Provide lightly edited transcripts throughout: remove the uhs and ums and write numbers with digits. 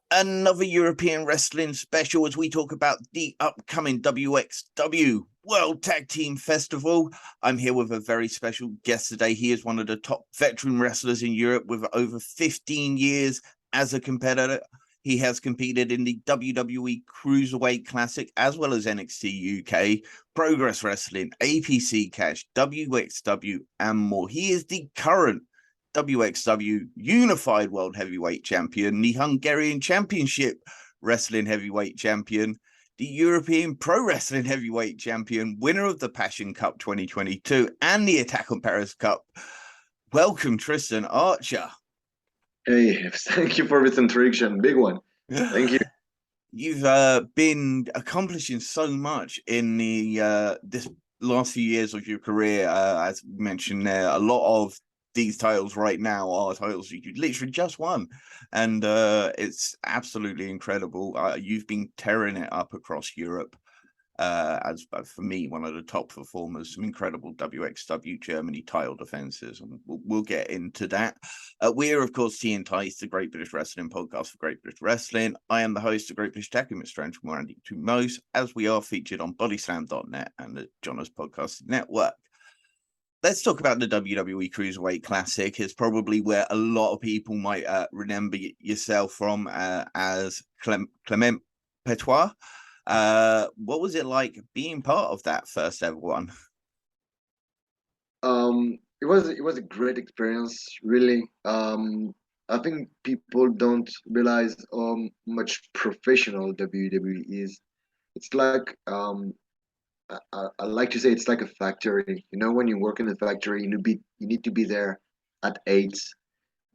Another European wrestling special as we talk about the upcoming wXw World Tag Team Festival. I'm here with a very special guest today. He is one of the top veteran wrestlers in Europe with over 15 years as a competitor. He has competed in the WWE Cruiserweight Classic as well as NXT UK, Progress Wrestling, APC Cash, wXw, and more. He is the current wXw Unified World Heavyweight Champion, the Hungarian Championship Wrestling Heavyweight Champion, the European Pro Wrestling Heavyweight Champion, winner of the Passion Cup 2022 and the Attack on Paris Cup. Welcome, Tristan Archer. Hey, thank you for this introduction. Big one. Thank you. You've been accomplishing so much in the this last few years of your career. As mentioned there, a lot of these titles right now are titles you literally just won, and it's absolutely incredible. You've been tearing it up across Europe as for me one of the top performers. Some incredible wXw Germany title defenses, and we'll get into that. We're of course T Entice, the Great British Wrestling podcast for Great British Wrestling. I am the host of Great British Tag Team, Mr. Andrew Randy to most, as we are featured on Bodyslam.net and the Jonas Podcast Network. Let's talk about the WWE Cruiserweight Classic. It's probably where a lot of people might remember yourself from as Clement Petois. What was it like being part of that first ever one? It was a great experience, really. I think people don't realize how much professional WWE is. It's like I like to say it's like a factory. You know, when you work in a factory, you need to be there at 8,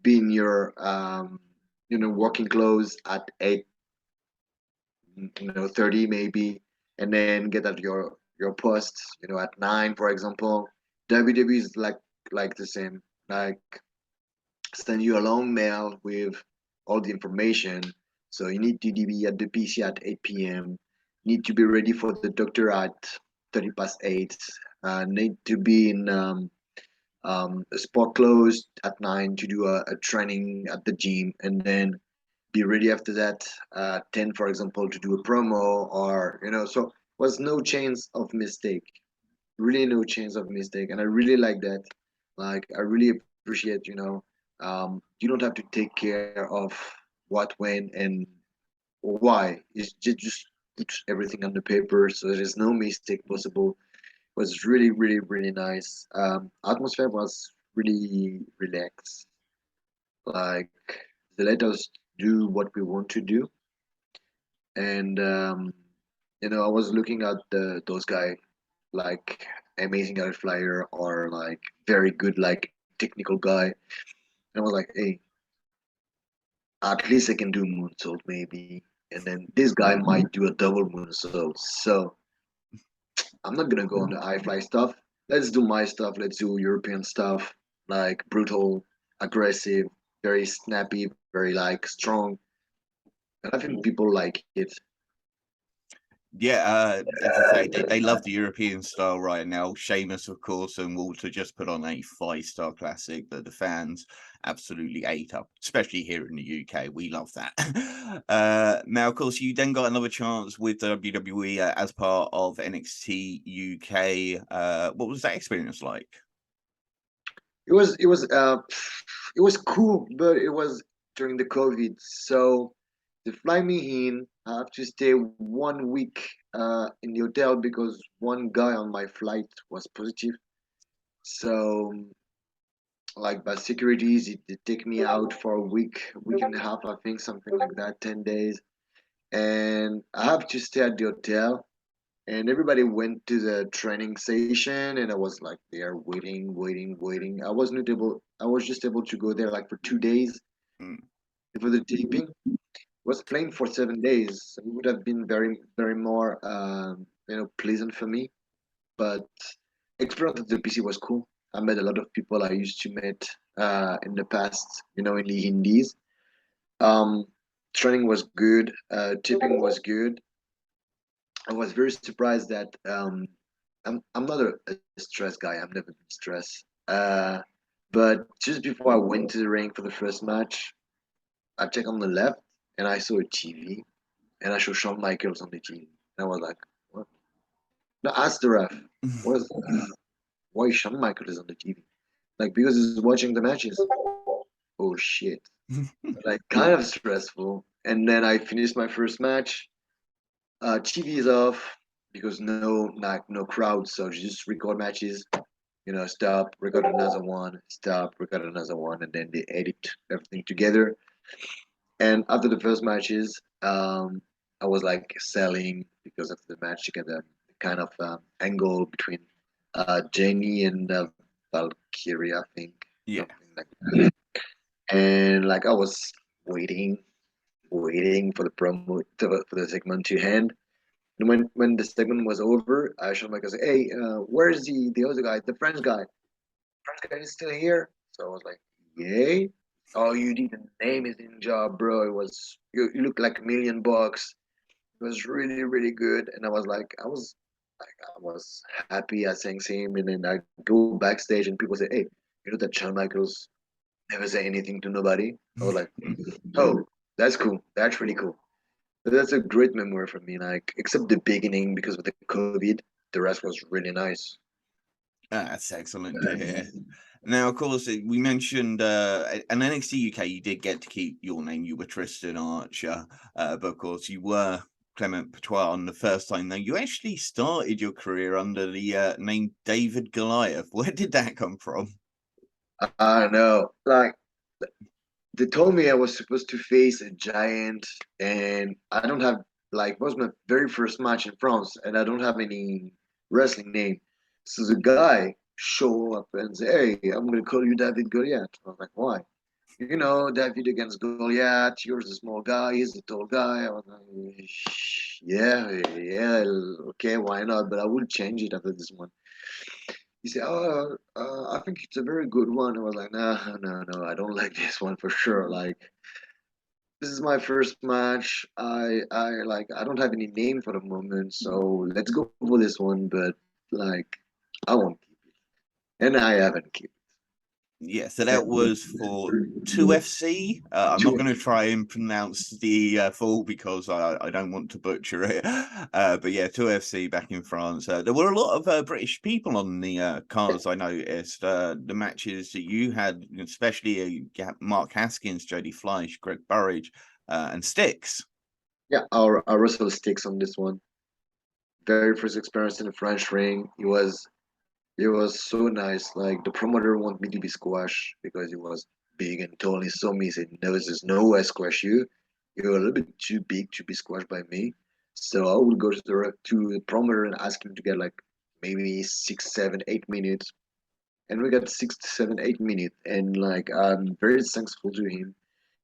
be in your working clothes at 8, 30 maybe, and then get at your post, at 9, for example. WWE is like the same, like send you a long mail with all the information. So you need to be at the PC at 8 p.m. Need to be ready for the doctor at 30 past 8. Need to be in a sport clothes at 9 to do a training at the gym, and then be ready after that 10, for example, to do a promo, or so was no chance of mistake, really no chance of mistake. And I really like that. Like, I really appreciate, you don't have to take care of what, when, and why. It's just put everything on the paper, so there is no mistake possible. It was really, really, really nice. Atmosphere was really relaxed. Like, they let us do what we want to do. And I was looking at those guys, like amazing guy flyer, or like very good like technical guy. And I was like, hey, at least I can do moonsault maybe. And then this guy might do a double moonsault. So I'm not gonna go on the high fly stuff. Let's do my stuff. Let's do European stuff, like brutal, aggressive, very snappy, very like strong. And I think people like it. Yeah, as you say, they love the European style right now. Sheamus, of course, and Walter just put on a 5-star classic that the fans absolutely ate up, especially here in the UK. We love that. Now, of course, you then got another chance with WWE as part of NXT UK. What was that experience like? It was cool, but it was during the COVID. So they fly me in. I have to stay 1 week in the hotel because one guy on my flight was positive. So, like, by securities, they take me out for a week and a half, I think, something like that, 10 days, and I have to stay at the hotel. And everybody went to the training station, and I was like there waiting, waiting, waiting. I was just able to go there like for 2 days Mm. for the taping. Was playing for 7 days. So it would have been very, very more, pleasant for me. But experience at the PC was cool. I met a lot of people I used to meet in the past, in the Indies. Um, Training was good. Tipping was good. I was very surprised that I'm not a stress guy. I've never been stressed. But just before I went to the ring for the first match, I checked on the left. and I saw a TV, and I saw Shawn Michaels on the TV, and I was like, what? No, ask the ref, what? Why Shawn Michaels is on the TV? Like because he's watching the matches. Oh shit! Like kind of stressful. And then I finished my first match. TV is off because no crowd, so just record matches. You know, stop, record another one, stop, record another one, and then they edit everything together. And after the first matches, I was like selling because of the match to get a kind of angle between Jenny and Valkyrie, I think, Yeah. something like that. And like I was waiting, waiting for the for the segment to end. And when the segment was over, I showed my cousin, "Hey, where's the other guy, the French guy? French guy is still here." So I was like, "Yay! Oh, you did an amazing job, bro. It was you looked like $1 million. It was really really good." And I was happy. I sang him, and then I go backstage, and people say, "Hey, you know that Shawn Michaels never say anything to nobody." I was like, "Oh, that's cool. That's really cool." But that's a great memory for me. Like, except the beginning because of the COVID, the rest was really nice. That's excellent to hear. Now, of course, we mentioned an NXT UK. You did get to keep your name. You were Tristan Archer, but of course, you were Clement Patois on the first time. Now, you actually started your career under the name David Goliath. Where did that come from? I don't know. Like, they told me I was supposed to face a giant, and I don't have like it was my very first match in France, and I don't have any wrestling name. So the guy show up and say, "Hey, I'm gonna call you David Goliath." I was like, "Why?" You know, David against Goliath. You're the small guy. He's the tall guy. I was like, "Yeah, yeah, okay, why not?" But I will change it after this one. He said, "Oh, I think it's a very good one." I was like, "No, no, no, I don't like this one for sure. Like, this is my first match. I don't have any name for the moment, so let's go for this one." But like, I won't keep it, and I haven't kept Yeah, so that it. was for 2FC. I'm not Two, going to try and pronounce the full because I don't want to butcher it. But yeah, 2FC back in France. There were a lot of British people on the cards, I noticed. The matches that you had, especially Mark Haskins, Jodie Fleisch, Greg Burridge, and Styx. yeah, our Russell sticks on this one. Very first experience in the French ring. It was so nice. Like the promoter wanted me to be squash because he was big and tall. He saw me. He said, "No, there's no way I squash you. You're a little bit too big to be squashed by me." So I would go to the promoter and ask him to get like maybe 6, 7, 8 minutes, and we got 6, 7, 8 minutes. And like I'm very thankful to him.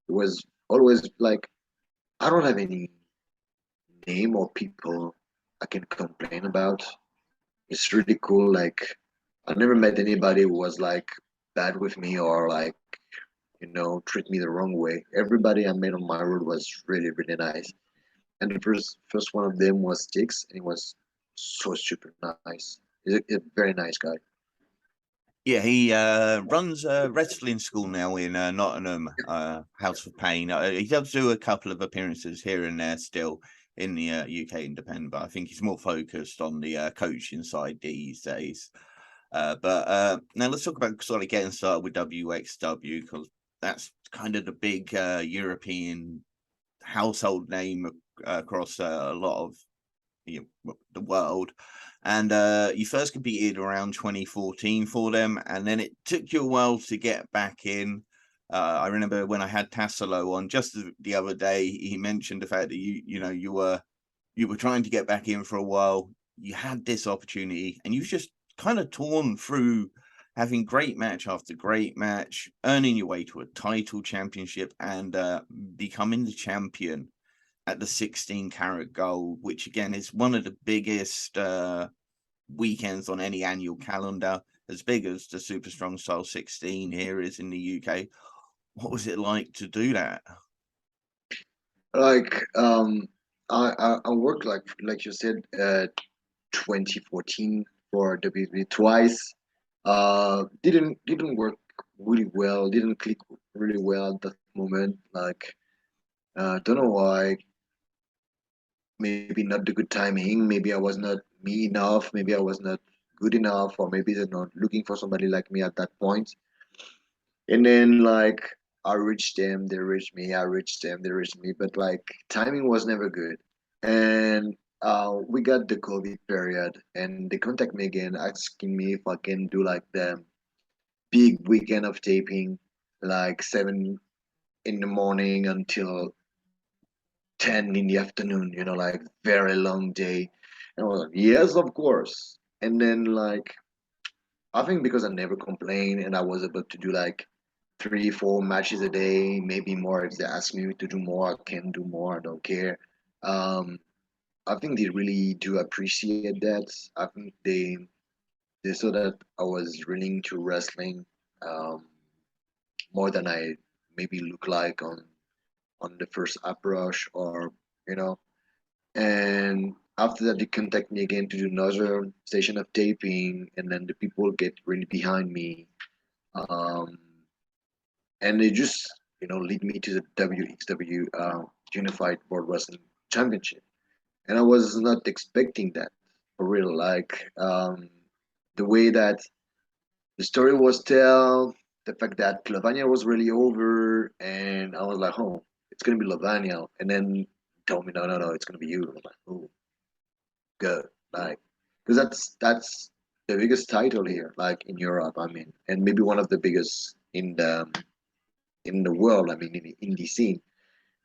It was always like I don't have any name or people I can complain about. It's really cool. Like I never met anybody who was like bad with me or like treat me the wrong way. Everybody I met on my road was really really nice. And the first one of them was Sticks, and he was so super nice. He's a very nice guy. Yeah, he runs a wrestling school now in Nottingham, House of Pain. He does do a couple of appearances here and there still in the UK independent, but I think he's more focused on the coaching side these days. But now let's talk about sort of getting started with wXw because that's kind of the big European household name across a lot of the world. And you first competed around 2014 for them, and then it took you a while to get back in. I remember when I had Tassilo on just the other day, he mentioned the fact that you were trying to get back in for a while. You had this opportunity, and you've just kind of torn through having great match after great match, earning your way to a title championship, and becoming the champion at the 16 Carat Gold, which again is one of the biggest weekends on any annual calendar, as big as the Super Strong Style 16 here is in the UK. What was it like to do that? Like I worked like you said 2014 for WWE twice. Didn't work really well. Didn't click really well at that moment. Like Don't know why. Maybe not the good timing. Maybe I was not me enough. Maybe I was not good enough, or maybe they're not looking for somebody like me at that point. And then like I reached them, they reached me. I reached them, they reached me. But like timing was never good. And we got the COVID period, and they contact me again, asking me if I can do like the big weekend of taping, like 7 in the morning until 10 in the afternoon, like very long day. And I was like, yes, of course. And then like I think because I never complained and I was able to do like 3, 4 matches a day, maybe more. If they ask me to do more, I can do more. I don't care. Um, I think they really do appreciate that. I think they saw that I was really into wrestling um, more than I maybe look like on the first approach, or you know. And after that, they contact me again to do another session of taping, and then the people get really behind me, um, and they just lead me to the WXW Unified World Wrestling Championship. And I was not expecting that for real. Like the way that the story was told, the fact that Lavania was really over, and I was like, oh, it's gonna be Lavania, and then told me, no, no, no, it's gonna be you. I'm like, oh, good, like, because that's the biggest title here, like in Europe, I mean, and maybe one of the biggest in the world, I mean, in the indie scene.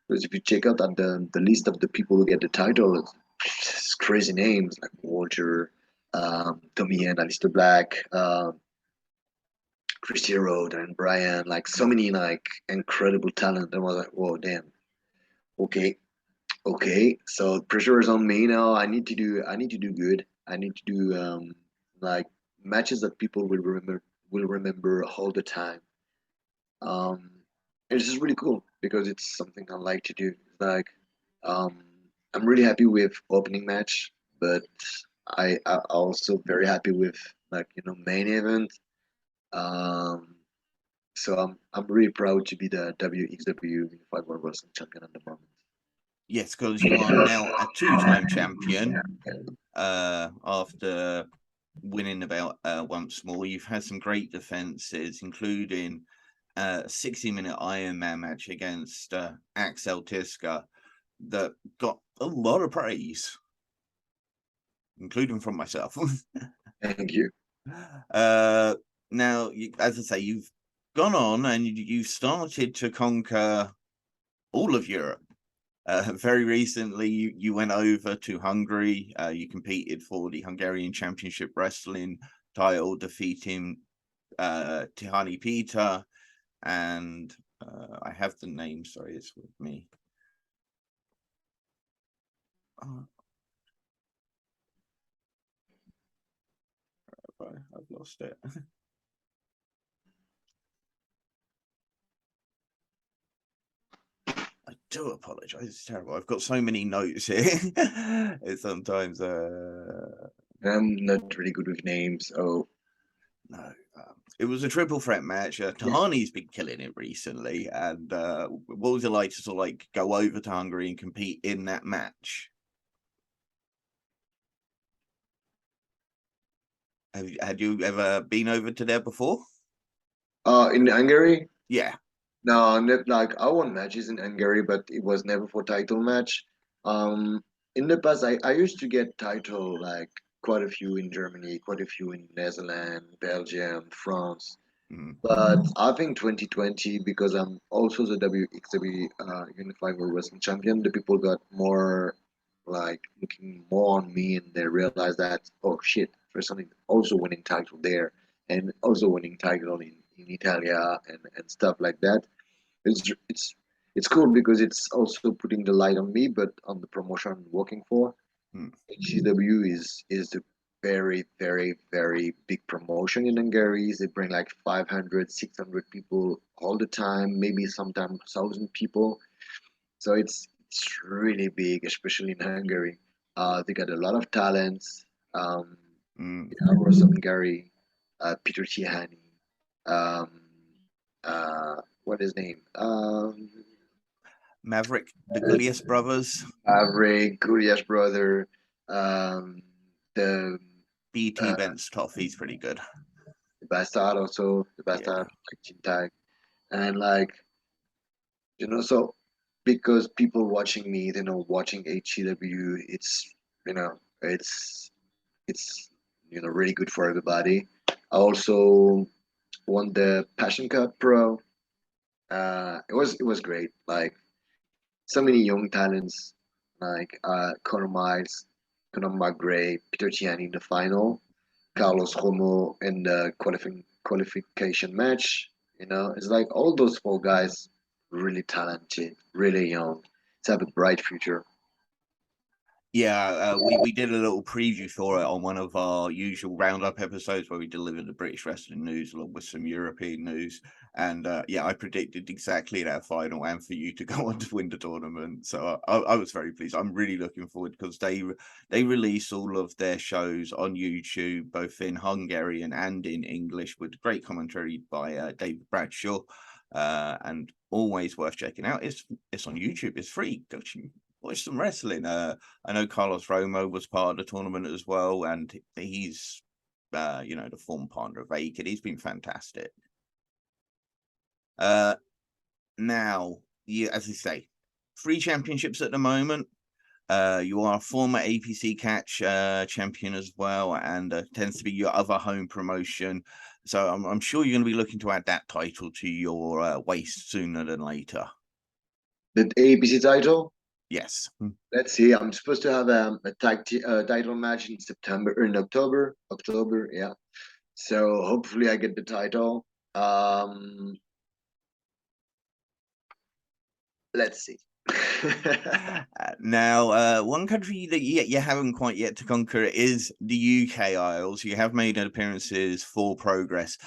Because if you check out at the list of the people who get the title, it's crazy names like Walter, Tommy and Alistair Black, Christy Road and Brian, like so many like incredible talent. And I was like, whoa, damn. Okay, okay. So pressure is on me now. I need to do good. I need to do like matches that people will remember all the time. Um, it's just really cool because it's something I like to do. Like, um, I'm really happy with opening match, but I also very happy with like main event. Um, so I'm really proud to be the WXW Unified World Wrestling Champion at the moment. Yes, because you are now a two-time champion. After winning the belt once more, you've had some great defenses, including a 60-minute Iron Man match against Axel Tisca that got a lot of praise, including from myself. Thank you. Now, as I say, you've gone on and you started to conquer all of Europe. Very recently, you went over to Hungary. You competed for the Hungarian Championship Wrestling title, defeating Tihani Peter, and I have the name. Sorry, it's with me. I've lost it. I do apologize. It's terrible. I've got so many notes here. It's sometimes I'm not really good with names. Oh, no. It was a triple threat match. Tahani's been killing it recently. And what was it like to sort of like go over to Hungary and compete in that match? Had you ever been over to there before? in Hungary? Yeah. No, not like I won matches in Hungary, but it was never for title match. Um, in the past, I used to get title like quite a few in Germany, quite a few in Netherlands, Belgium, France. Mm. But I think 2020, because I'm also the WXW Unified World Wrestling Champion, the people got more like looking more on me, and they realized that, oh shit, there's something also winning title there, and also winning title in Italia and stuff like that. It's it's cool because it's also putting the light on me, but on the promotion I'm working for. Mm. HCW is the very, very, very big promotion in Hungary. They bring like 500, 600 people all the time, maybe sometimes 1,000 people. So it's really big, especially in Hungary. They got a lot of talents. Um, Mm. Rosa Hungary, Peter Tihani, um, what is his name? Maverick, the Gullius brothers, Maverick, Guria's brother, the BT events top. He's pretty good. Bastard also, the Yeah. Bastard like Team Tag, and like so because people watching me, watching HCW, you know, it's it's really good for everybody. I also won the Passion Cup Pro. It was great. Like so many young talents, like Conor Miles, Conor McGray, Peter Tiani in the final, Carlos Romo in the qualification match. It's like all those four guys really talented, really young. It's have a bright future. Yeah, we did a little preview for it on one of our usual roundup episodes where we delivered the British wrestling news along with some European news. And yeah, I predicted exactly that final and for you to go on to win the tournament. So I was very pleased. I'm really looking forward because they release all of their shows on YouTube, both in Hungarian and in English, with great commentary by David Bradshaw. And always worth checking out. It's on YouTube. It's free. Go watch some wrestling. I know Carlos Romo was part of the tournament as well, and he's, the former partner of Akid. He's been fantastic. Now, as I say, 3 championships at the moment. You are a former APC catch champion as well, and tends to be your other home promotion. So I'm sure you're going to be looking to add that title to your waist sooner than later. The APC title? Yes. Let's see. I'm supposed to have a title match in October. October, yeah. So hopefully I get the title. Let's see. Now, one country that you haven't quite yet to conquer is the UK Isles. You have made appearances for Progress.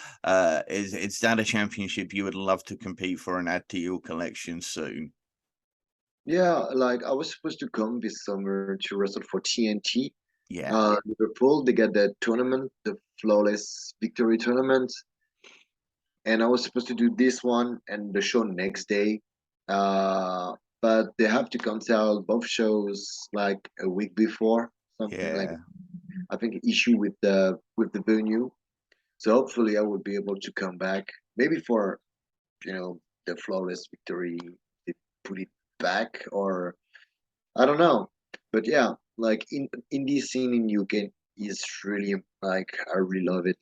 Is that a championship you would love to compete for and add to your collection soon? Yeah, like I was supposed to come this summer to wrestle for TNT. Yeah. Liverpool, they get the tournament, the Flawless Victory tournament. And I was supposed to do this one and the show next day. But they have to cancel both shows like a week before, something like Yeah. I think issue with the venue. So hopefully I will be able to come back. Maybe for the Flawless Victory, they put it back, or I don't know. But yeah, like in this scene in UK is really like I really love it.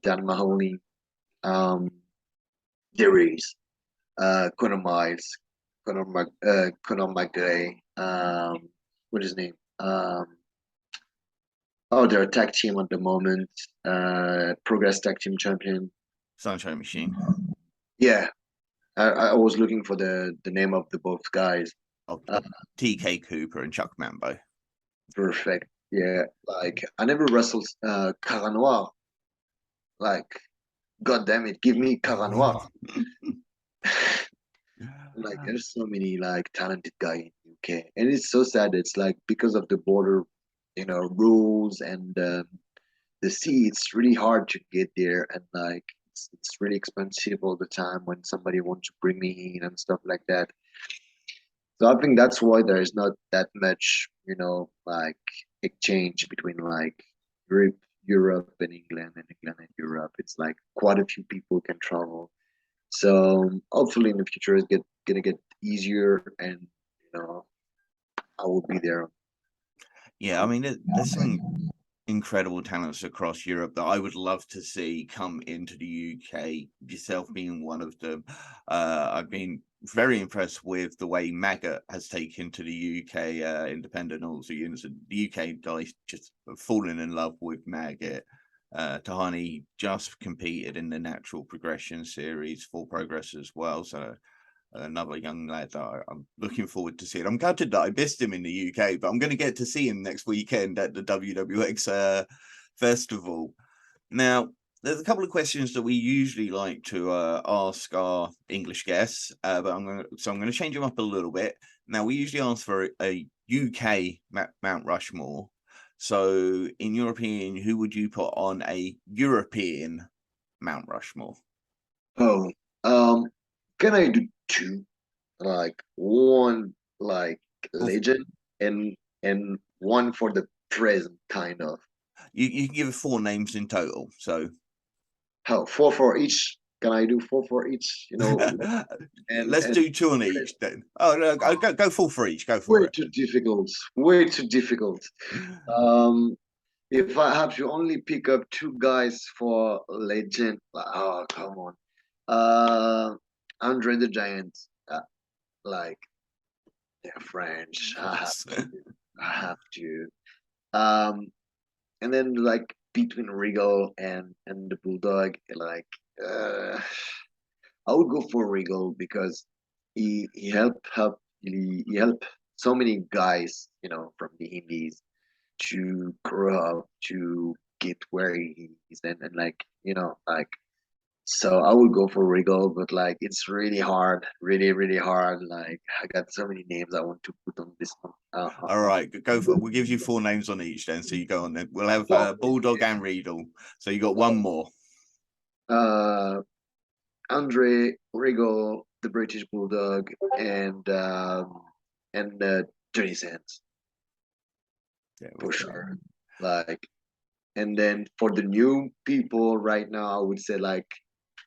Dan Mahoney, um, there is Conor Miles, Conor McGray, what is his name? Oh, they're a tag team at the moment. Progress Tag Team Champion. Sunshine Machine. Yeah, I was looking for the name of the both guys. Oh, TK Cooper and Chuck Mambo. Perfect. Yeah, like I never wrestled Carat Noir. Like, god damn it, give me Carat Noir. Like, there's so many like talented guys in UK, and it's so sad. It's like because of the border, rules and the sea. It's really hard to get there, and like it's really expensive all the time when somebody wants to bring me in and stuff like that. So I think that's why there is not that much, like exchange between like Europe and England, and England and Europe. It's like quite a few people can travel. So hopefully in the future it's gonna get easier, and I will be there. Yeah, I mean, there's some incredible talents across Europe that I would love to see come into the UK, yourself being one of them. I've been very impressed with the way Maggot has taken to the UK independent also units. The UK guys just fallen in love with Maggot. Tahani just competed in the Natural Progression series for Progress as well, so another young lad that I'm looking forward to seeing. I'm gutted that I missed him in the UK, but I'm going to get to see him next weekend at the WWX festival. Now, there's a couple of questions that we usually like to ask our English guests, but I'm going to change them up a little bit. Now, we usually ask for a UK Mount Rushmore. So, in your opinion, who would you put on a European Mount Rushmore? Oh, can I do two? like one like Well, legend and one for the present kind of. you can give us 4 names in total. So How four for each? Can I do four for each? let's And do 2 on each then. Oh no, go full for each. Go for way it. too difficult. Way too difficult. Um, if I have to only pick up two guys for legend, oh come on, Andre the Giant, like they're French. I have to. I have to. Um, and then like between Regal and the Bulldog, like I would go for Regal because he he helped so many guys, from the Indies to grow up to get where he is, and like like so I would go for Regal, but like it's really hard, really really hard. Like I got so many names I want to put on this one. All right, go for it. We'll give you 4 names on each then. So you go on then. We'll have Bulldog and Riedel. So you got one more. Uh, Andre Regal, the British Bulldog, and Johnny Sands Yeah, for sure. Like, and then for the new people right now, I would say like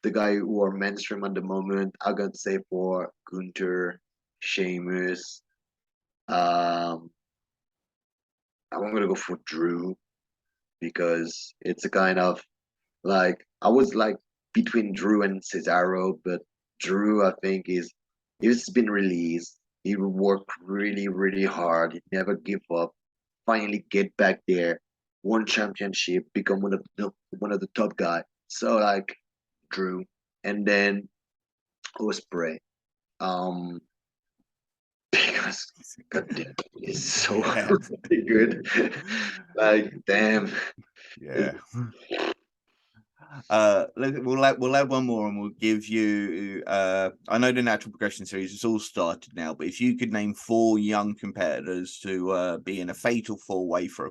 the guy who are mainstream at the moment. I gotta say for Gunter, Sheamus. Um, I'm gonna go for Drew because it's a kind of like I was like between Drew and Cesaro, but Drew I think he's been released. He worked really, really hard. He never give up. Finally get back there, won championship, become one of the top guys. So like Drew, and then Osprey. Um, because goddamn, he's so yeah. good. Like damn. Yeah. We'll add one more, and we'll give you. I know the natural progression series is all started now, but if you could name 4 young competitors to be in a fatal 4-way for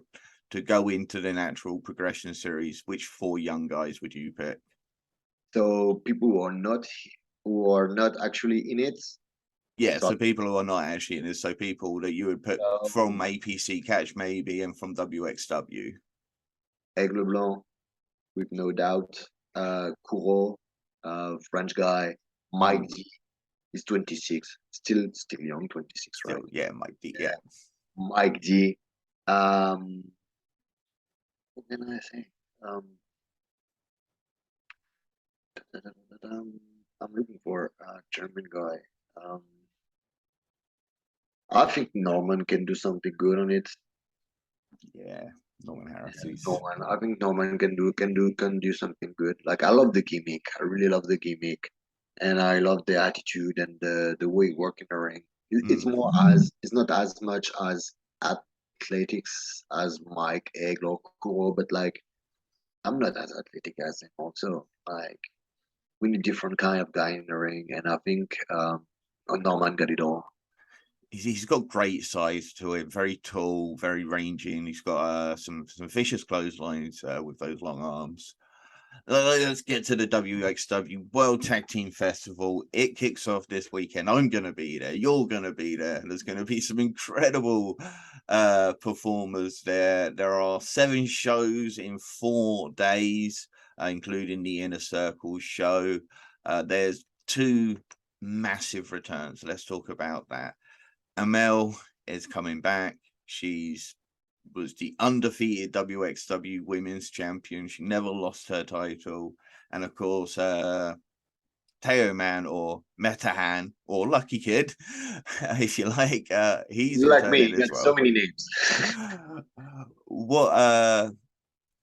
to go into the natural progression series, which 4 young guys would you pick? So people who are not actually in it. Yeah, So so people who are not actually in this, so people that you would put from APC Catch maybe and from wXw. Aigle Blanc, with no doubt. Kuro, French guy. Mike D is 26, still young, 26, Still, right? yeah, Mike D. Yeah. Yeah, Mike D. What can I say? Um, I'm looking for a German guy. Um, I think Norman can do something good on it. yeah. Norman Harris. Norman, I think Norman can do something good. Like I love the gimmick. I really love the gimmick, and I love the attitude and the way he work in the ring. It's not as much as athletics as Mike Egg or Kuro, but like I'm not as athletic as him. Also, like we need different kind of guy in the ring, and I think Norman got it all. He's got great size to it, very tall, very rangy, and he's got some vicious clotheslines with those long arms. Let's get to the wXw World Tag Team Festival. It kicks off this weekend. I'm going to be there. You're going to be there. There's going to be some incredible performers there. There are 7 shows in 4 days, including the Inner Circle show. There's 2 massive returns. Let's talk about that. Amel is coming back. Was the undefeated wXw Women's Champion. She never lost her title. And of course, Teo Man or Metahan or Lucky Kid, if you like, he's You like me, returning you as got so well. many names.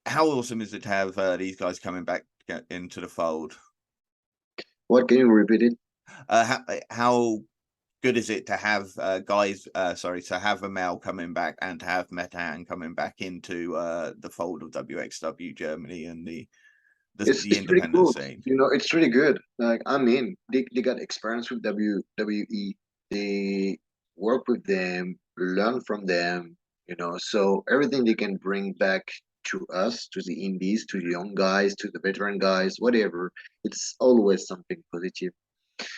How awesome is it to have these guys coming back into the fold? What, can you repeat it? How good is it to have to have a male coming back and to have Metan coming back into the fold of wXw Germany and the It's pretty independent cool. scene? It's really good. Like I mean, they got experience with WWE. They work with them, learn from them. So everything they can bring back to us, to the indies, to the young guys, to the veteran guys, whatever. It's always something positive.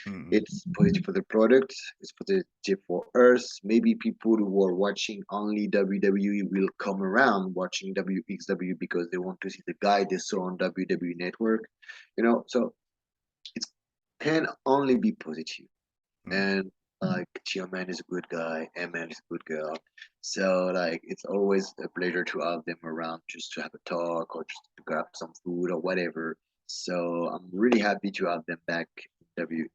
Mm. It's positive for the product. It's positive for us. Maybe people who are watching only WWE will come around watching wXw because they want to see the guy they saw on WWE Network. So it can only be positive. Mm. And like Tioman is a good guy, ML is a good girl. So like it's always a pleasure to have them around just to have a talk or just to grab some food or whatever. So I'm really happy to have them back in WWE.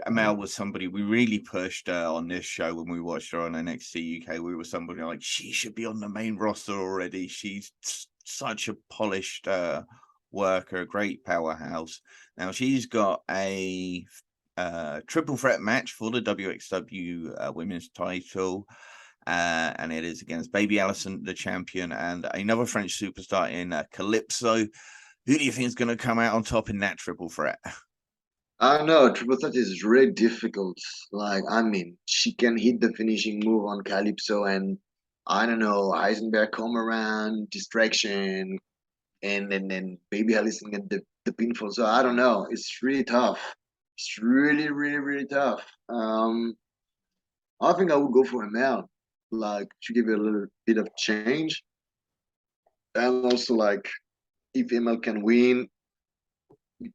Amel was somebody we really pushed on this show when we watched her on NXT UK. We were somebody like, she should be on the main roster already. She's such a polished worker, a great powerhouse. Now she's got a triple threat match for the wXw women's title. And it is against Baby Allison, the champion, and another French superstar in Calypso. Who do you think is going to come out on top in that triple threat? I don't know, triple threat is really difficult. Like, I mean, she can hit the finishing move on Calypso and I don't know, Heisenberg come around, distraction, and then Baby Allison get the pinfall. So I don't know. It's really tough. It's really, really, really tough. I think I would go for ML, like to give it a little bit of change. And also like if ML can win,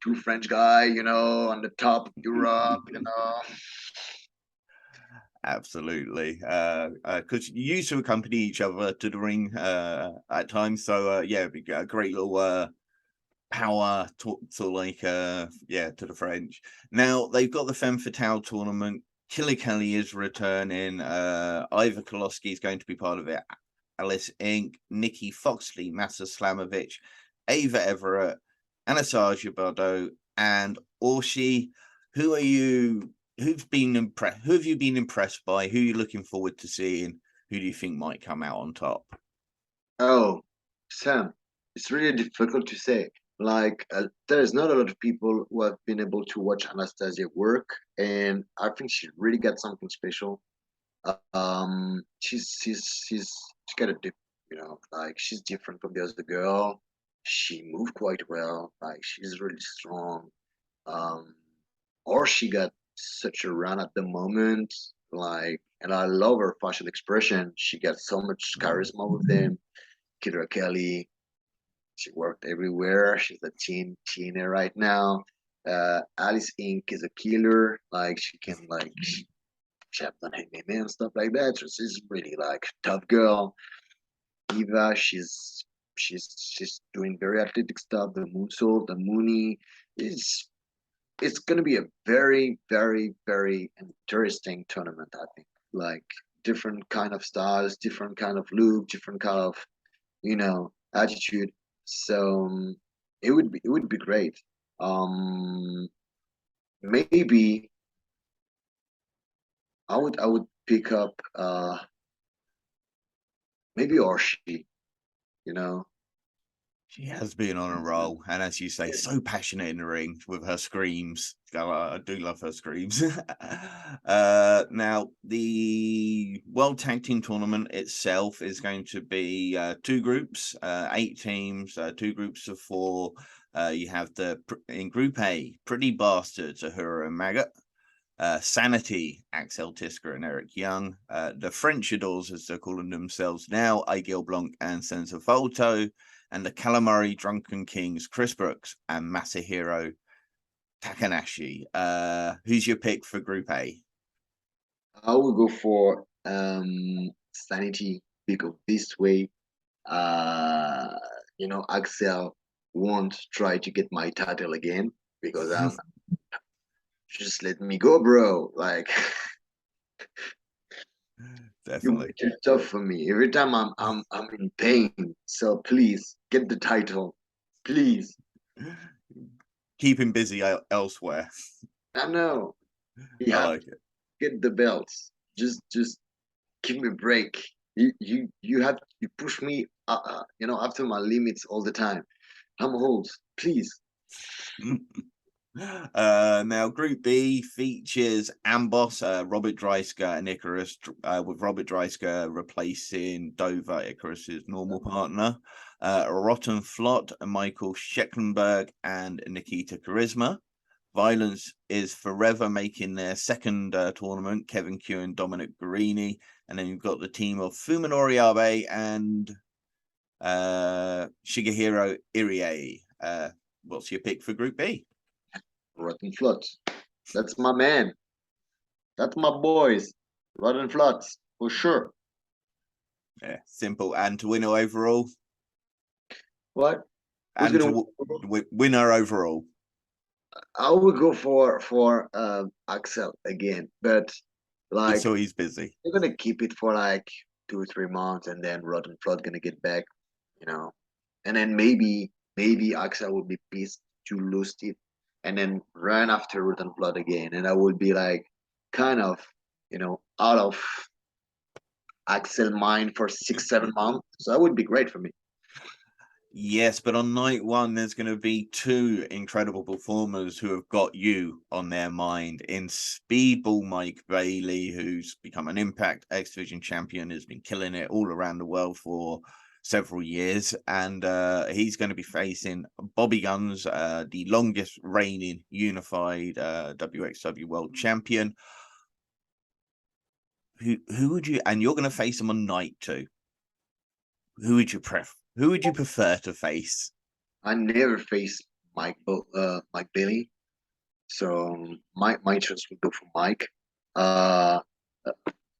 two French guy, on the top of Europe. Absolutely, because you used to accompany each other to the ring at times. So yeah, it'd be a great little power talk to like yeah, to the French. Now they've got the Femme Fatale tournament. Killer Kelly is returning. Iva Koloski is going to be part of it. Alice Inc., Nikki Foxley, Massa Slamovich, Ava Everett, Anastasia Bardo, and Orshi. Who are you? Who've been impressed? Who have you been impressed by? Who are you looking forward to seeing? Who do you think might come out on top? Oh, Sam, it's really difficult to say. Like, there's not a lot of people who have been able to watch Anastasia work, and I think she really got something special. She's got a dip, like she's different from the other girl. She moved quite well, like she's really strong. Um, or she got such a run at the moment, like, and I love her facial expression. She got so much charisma with them. Kidra Kelly, she worked everywhere. She's a teener right now. Alice Inc. is a killer. Like she can she have done MMA and stuff like that. So she's really like tough girl. Eva, she's doing very athletic stuff. The moonsault, the Mooney is it's gonna be a very, very, very interesting tournament, I think. Like different kind of styles, different kind of look, different kind of, attitude. So it would be great. Um Maybe I would pick up maybe Orshi, you know. She has been on a roll, and as you say, so passionate in the ring with her screams. I do love her screams. Now, the World Tag Team Tournament itself is going to be two groups, 8 teams, two groups of 4. You have in Group A, Pretty Bastards, Ahura and Maggot. Sanity, Axel Tisker and Eric Young. The French Adors, as they're calling themselves now, Aigil Blanc and Senza Volto. And the Calamari Drunken Kings, Chris Brooks and Masahiro Takanashi. Who's your pick for Group A? I will go for Sanity because this way, Axel won't try to get my title again because I'm just let me go, bro. Like you Definitely. make it tough for me. Every time I'm in pain. So please get the title. Please. Keep him busy elsewhere. I know. You I have like to it. get the belts. Just give me a break. You push me after my limits all the time. I'm old. Please. Now Group B features Amboss, Robert Dreisker and Icarus, with Robert Dreisker replacing Dover, Icarus's normal partner. Rotten Flot, Michael Schecklenberg and Nikita Charisma. Violence is Forever making their second tournament, Kevin Q and Dominic Guarini. And then you've got the team of Fuminori Abe and Shigehiro Irie. What's your pick for Group B? Rotten Floods. That's my man. That's my boys. Rotten Floods, for sure. Yeah, simple. And to winner overall? What? Who's and to winner overall? I would go for Axel again, but like, so he's busy. They're gonna keep it for like 2 or 3 months, and then Rotten Flood gonna get back, and then maybe Axel would be pissed to lose it, and then run after Rotten Flood again, and I would be like, kind of, out of Axel mind for 6-7 months. So that would be great for me. Yes, but on night one, there's going to be 2 incredible performers who have got you on their mind. In Speedball Mike Bailey, who's become an Impact X Division champion, has been killing it all around the world for several years. And he's going to be facing Bobby Guns, the longest reigning unified wXw world champion. Who would you, and you're going to face him on night 2. Who would you prefer? Who would you prefer to face? I never faced Mike Bailey, so my choice would go for Mike.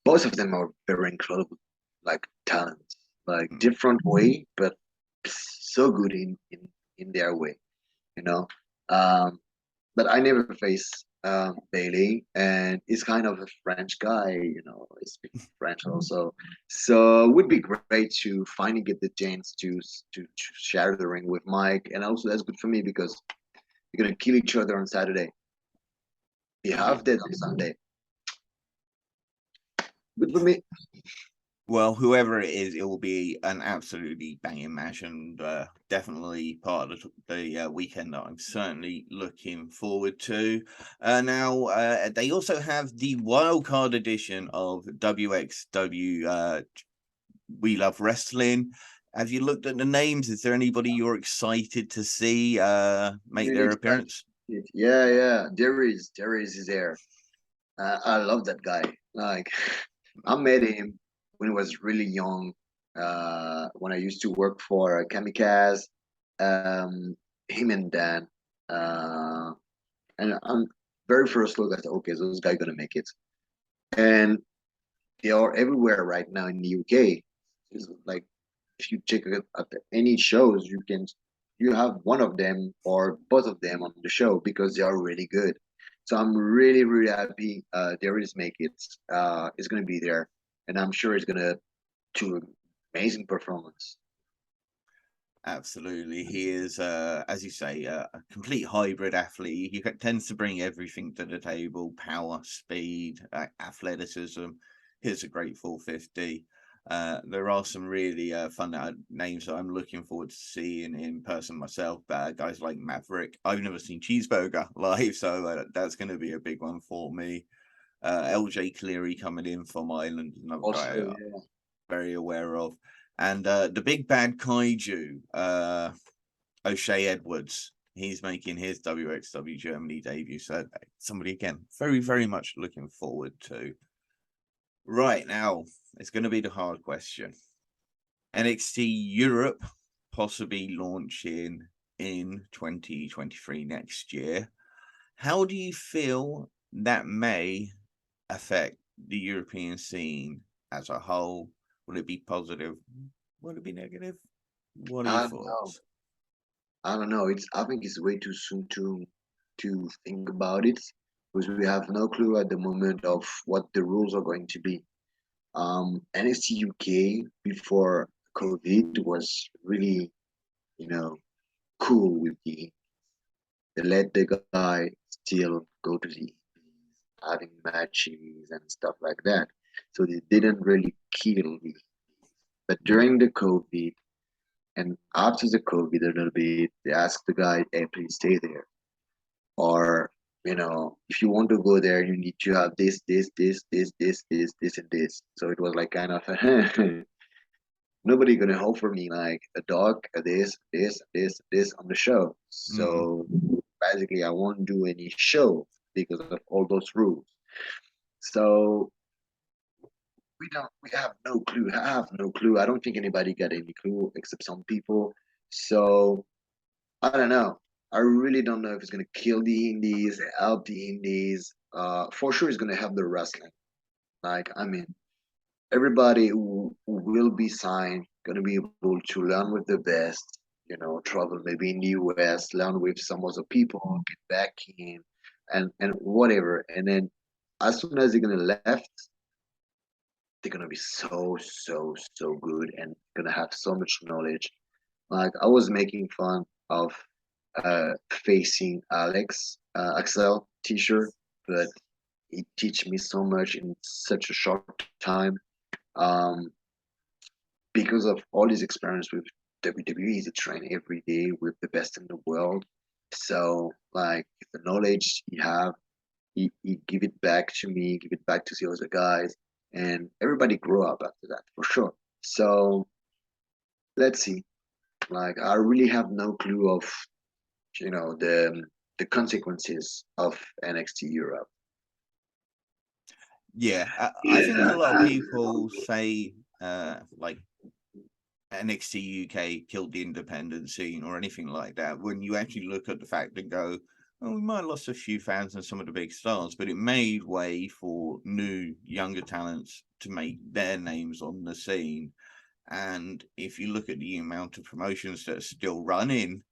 Both of them are very incredible, like talents, like different way, but so good in their way, But I never faced Bailey, and he's kind of a French guy, he speaks French also. So it would be great to finally get the chance to share the ring with Mike, and also that's good for me because we're gonna kill each other on Saturday. We have that on Sunday. Good for me. Well, whoever it is, it will be an absolutely banging match, and definitely part of the weekend that I'm certainly looking forward to. Now, they also have the wildcard edition of wXw We Love Wrestling. Have you looked at the names? Is there anybody you're excited to see make their appearance? Yeah. Darius is there. I love that guy. Like, I met him when he was really young, when I used to work for Kamikaze, him and Dan, and on very first look, I thought, okay, those guys gonna make it, and they are everywhere right now in the UK. It's like, if you check at any shows, you have one of them or both of them on the show because they are really good. So I'm really, really happy Darius make it. It's gonna be there, and I'm sure it's gonna do amazing performance. Absolutely. He is, as you say, a complete hybrid athlete. He tends to bring everything to the table: power, speed, athleticism. Here's a great 450. There are some really fun names that I'm looking forward to seeing in person myself. Guys like Maverick. I've never seen Cheeseburger live, so that's going to be a big one for me. LJ Cleary coming in from Ireland, another Also, guy I'm very aware of. And the big bad kaiju, O'Shea Edwards, he's making his wXw Germany debut. So somebody, again, very, very much looking forward to. Right, now, it's going to be the hard question. NXT Europe possibly launching in 2023 next year. How do you feel that may affect the European scene as a whole? Will it be positive? Will it be negative? What are your thoughts? I don't know. I think it's way too soon to think about it because we have no clue at the moment of what the rules are going to be. NXT UK before COVID was really, cool with they let the guy still go to the having matches and stuff like that. So they didn't really kill me. But during the COVID and after the COVID a little bit, they asked the guy, hey, please stay there. Or, if you want to go there, you need to have this, and this. So it was like kind of nobody gonna offer me like a dog, this on the show. So basically I won't do any show because of all those rules. So we have no clue. I have no clue. I don't think anybody got any clue except some people. So I don't know. I really don't know if it's gonna kill the indies, help the indies. For sure it's gonna help the wrestling. Like, I mean, everybody who will be signed gonna be able to learn with the best, travel maybe in the US, learn with some other people, get back in, and whatever. And then as soon as they're gonna left, they're gonna be so good and gonna have so much knowledge. Like, I was making fun of facing Axel t-shirt, but he teach me so much in such a short time. Um, because of all his experience with WWE, he's a train every day with the best in the world. So, like, the knowledge he have, he give it back to me, give it back to the other guys, and everybody grow up after that for sure. So let's see. Like, I really have no clue of the consequences of NXT Europe. Yeah, I think a lot of people say like NXT UK killed the independent scene or anything like that. When you actually look at the fact and go, "Oh, we might have lost a few fans and some of the big stars, but it made way for new, younger talents to make their names on the scene." And if you look at the amount of promotions that are still running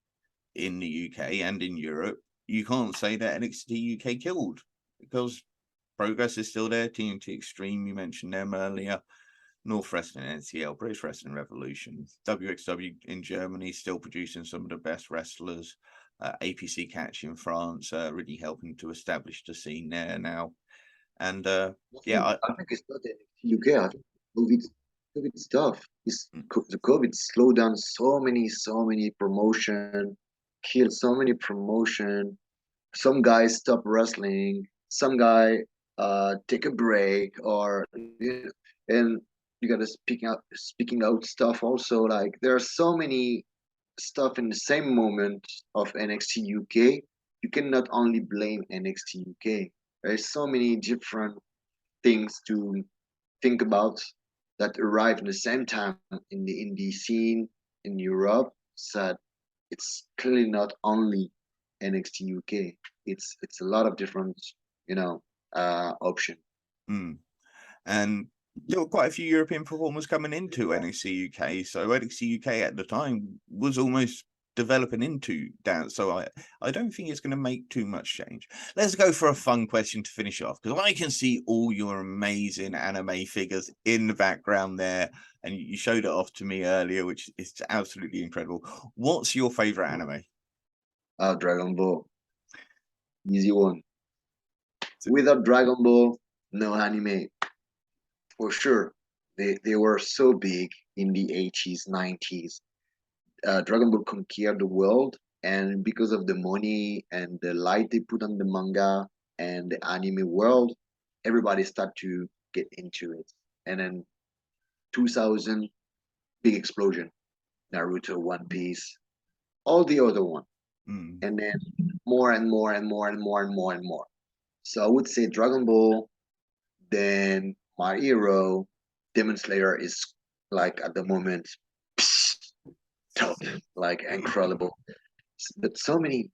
in the UK and in Europe, you can't say that NXT UK killed, because Progress is still there. TNT Extreme, you mentioned them earlier. North Wrestling, NCL, British Wrestling Revolution, wXw in Germany, still producing some of the best wrestlers. APC Catch in France, really helping to establish the scene there now. And I think it's not the UK. I think COVID stuff. The COVID slowed down so many promotion, killed so many promotion. Some guys stop wrestling. Some guy take a break, or and you gotta speaking out stuff also. Like, there are so many stuff in the same moment of NXT UK. You cannot only blame NXT UK. There's so many different things to think about that arrive in the same time in the indie scene in Europe. So it's clearly not only NXT UK. It's a lot of different, option. And there were quite a few European performers coming into NXT UK. So NXT UK at the time was almost developing into dance. So I don't think it's going to make too much change. Let's go for a fun question to finish off, because I can see all your amazing anime figures in the background there, and you showed it off to me earlier, which is absolutely incredible. What's your favorite anime? Dragon Ball. Easy one. Without Dragon Ball, no anime. For sure. They were so big in the 80s, 90s. Dragon Ball conquered the world, and because of the money and the light they put on the manga and the anime world, everybody started to get into it. And then 2000, big explosion. Naruto, One Piece, all the other one. And then more and more and more and more and more and more. So I would say Dragon Ball, then My Hero, Demon Slayer is, like, at the moment, top, like, incredible. But so many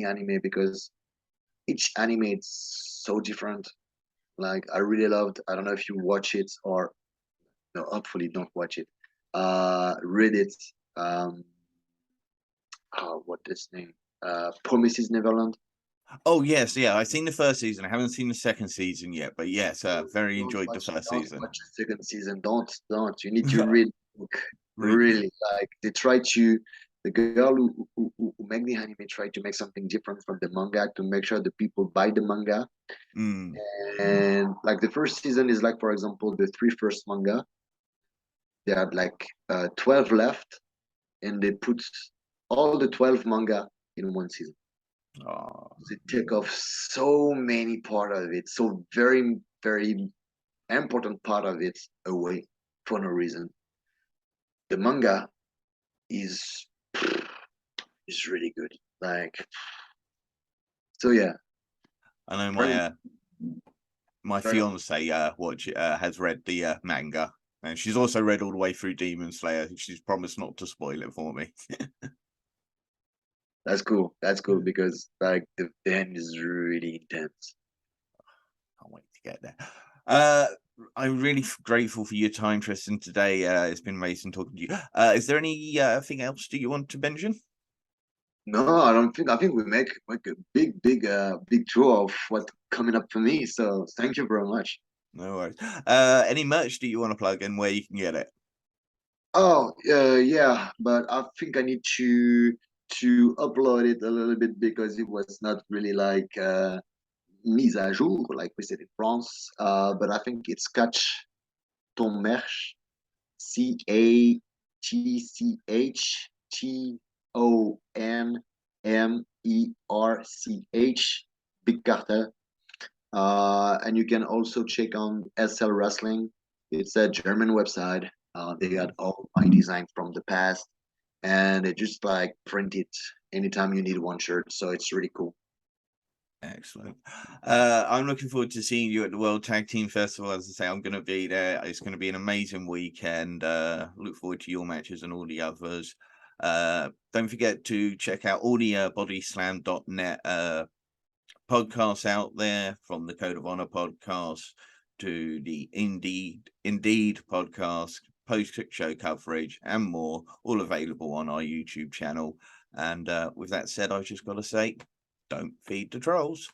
anime, because each anime is so different. Like, I really loved, I don't know if you watch it, or no, hopefully don't watch it. Read it. What is name? Promises Neverland. Oh yes, yeah. I've seen the first season. I haven't seen the second season yet, but yes, very enjoyed the first season. Don't watch the second season. Don't. You need to read the book. Really, like, they try to. The girl who make the anime tried to make something different from the manga to make sure the people buy the manga. And, like, the first season is, like, for example, the three first manga. They had, like, 12 left, and they put all the 12 manga in one season. They take off so many part of it, so very important part of it away for no reason. The manga is really good. Like, So yeah, I know very my very fiance has read the manga, and she's also read all the way through Demon Slayer. She's promised not to spoil it for me. That's cool. That's cool because like the end is really intense. Can't wait to get there. I'm really grateful for your time, Tristan, today. It's been amazing talking to you. Is there any thing else do you want to mention? No, I don't think. I think we make a big draw of what's coming up for me. So thank you very much. No worries. Any merch do you want to plug and where you can get it? Oh, yeah, but I think I need to upload it a little bit because it was not really like mise à jour, like we said in France. But I think it's Catch Ton Merch, CATCHTONMERCH, Big Carter. And you can also check on SL Wrestling. It's a German website. They got all my designs from the past, and they just like print it anytime you need one shirt. So it's really cool. Excellent. I'm looking forward to seeing you at the World Tag Team Festival. As I say, I'm going to be there. It's going to be an amazing weekend. Look forward to your matches and all the others. Don't forget to check out all the bodyslam.net podcasts out there, from the Code of Honor podcast to the Indeed podcast, post-show coverage, and more, all available on our YouTube channel. And with that said, I've just got to say, don't feed the trolls.